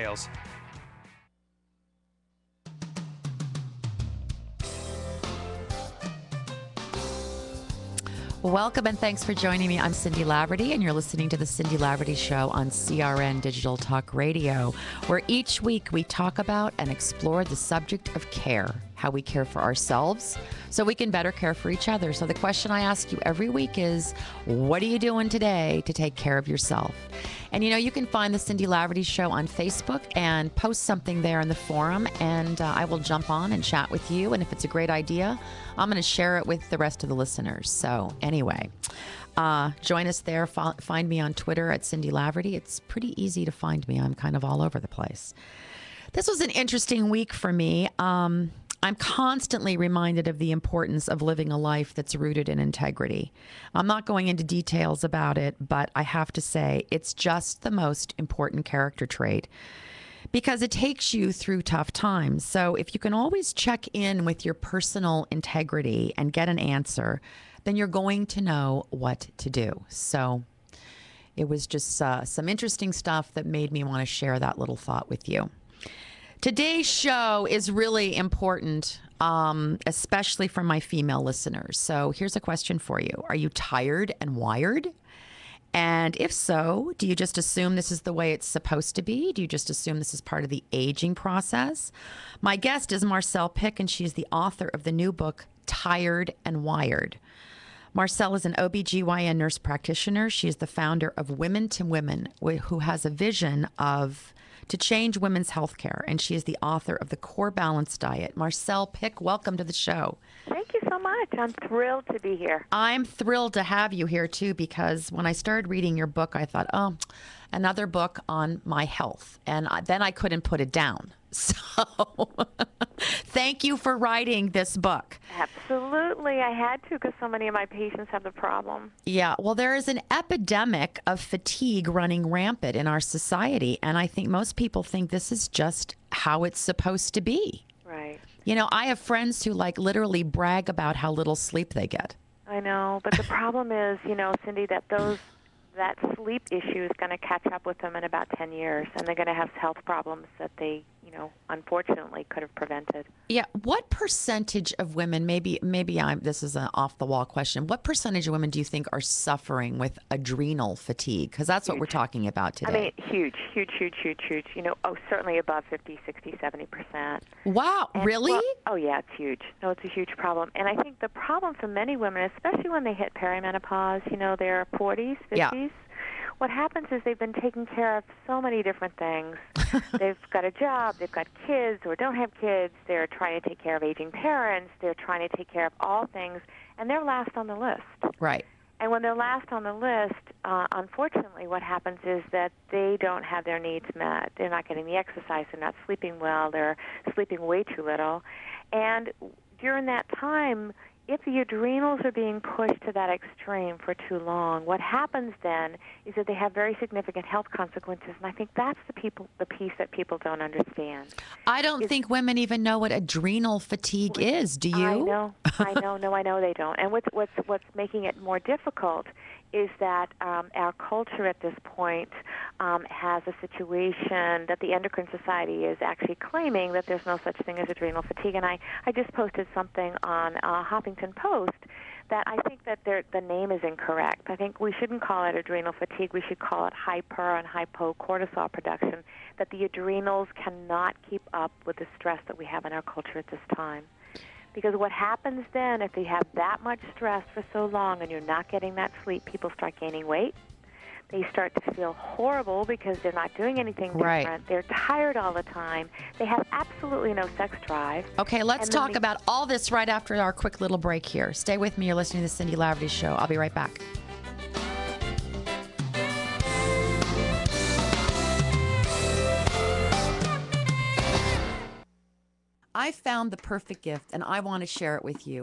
Details. Welcome and thanks for joining me. I'm Cindy Laverty, and you're listening to The Cindy Laverty Show on CRN Digital Talk Radio, where each week we talk about and explore the subject of care, how we care for ourselves so we can better care for each other. So the question I ask you every week is, what are you doing today to take care of yourself? And you can find The Cindy Laverty Show on Facebook and post something there in the forum, and I will jump on and chat with you. And if it's a great idea, I'm going to share it with the rest of the listeners. So anyway, join us there. Find me on Twitter at Cindy Laverty. It's pretty easy to find me. I'm kind of all over the place. This was an interesting week for me. I'm constantly reminded of the importance of living a life that's rooted in integrity. I'm not going into details about it, but I have to say it's just the most important character trait because it takes you through tough times. So if you can always check in with your personal integrity and get an answer, then you're going to know what to do. So it was just some interesting stuff that made me want to share that little thought with you. Today's show is really important, especially for my female listeners. So here's a question for you. Are you tired and wired? And if so, do you just assume this is the way it's supposed to be? Do you just assume this is part of the aging process? My guest is Marcelle Pick, and she's the author of the new book, Tired and Wired. Marcelle is an OBGYN nurse practitioner. She is the founder of Women to Women, who has a vision to change women's health care, and she is the author of the Core Balance Diet. Marcelle Pick, welcome to the show. Thank you so much. I'm thrilled to be here. I'm thrilled to have you here, too, because when I started reading your book, I thought, oh, another book on my health, and then I couldn't put it down. So thank you for writing this book. Absolutely. I had to because so many of my patients have the problem. Yeah. Well, there is an epidemic of fatigue running rampant in our society. And I think most people think this is just how it's supposed to be. Right. I have friends who literally brag about how little sleep they get. I know. But the problem is, Cindy, that sleep issue is going to catch up with them in about 10 years, and they're going to have health problems that they, unfortunately could have prevented. Yeah. What percentage of women, maybe this is an off-the-wall question, what percentage of women do you think are suffering with adrenal fatigue? Because that's what we're talking about today. I mean, huge. Certainly above 50, 60, 70%. Wow. Really? Oh, yeah, it's huge. No, it's a huge problem. And I think the problem for many women, especially when they hit perimenopause, their 40s, 50s, yeah. What happens is they've been taking care of so many different things. They've got a job, they've got kids or don't have kids, they're trying to take care of aging parents, they're trying to take care of all things, and they're last on the list. Right. And when they're last on the list, unfortunately what happens is that they don't have their needs met. They're not getting the exercise, they're not sleeping well, they're sleeping way too little. And during that time, if the adrenals are being pushed to that extreme for too long, what happens then is that they have very significant health consequences, and I think that's the piece that people don't understand. I don't think women even know what adrenal fatigue is. Do you? I know they don't. And what's making it more difficult is that our culture at this point has a situation that the Endocrine Society is actually claiming that there's no such thing as adrenal fatigue. And I just posted something on Huffington Post that I think that the name is incorrect. I think we shouldn't call it adrenal fatigue. We should call it hyper and hypocortisol production, that the adrenals cannot keep up with the stress that we have in our culture at this time. Because what happens then, if you have that much stress for so long and you're not getting that sleep, people start gaining weight. They start to feel horrible because they're not doing anything different. Right. They're tired all the time. They have absolutely no sex drive. Okay, let's talk about all this right after our quick little break here. Stay with me. You're listening to The Cindy Laverty Show. I'll be right back. I found the perfect gift, and I want to share it with you.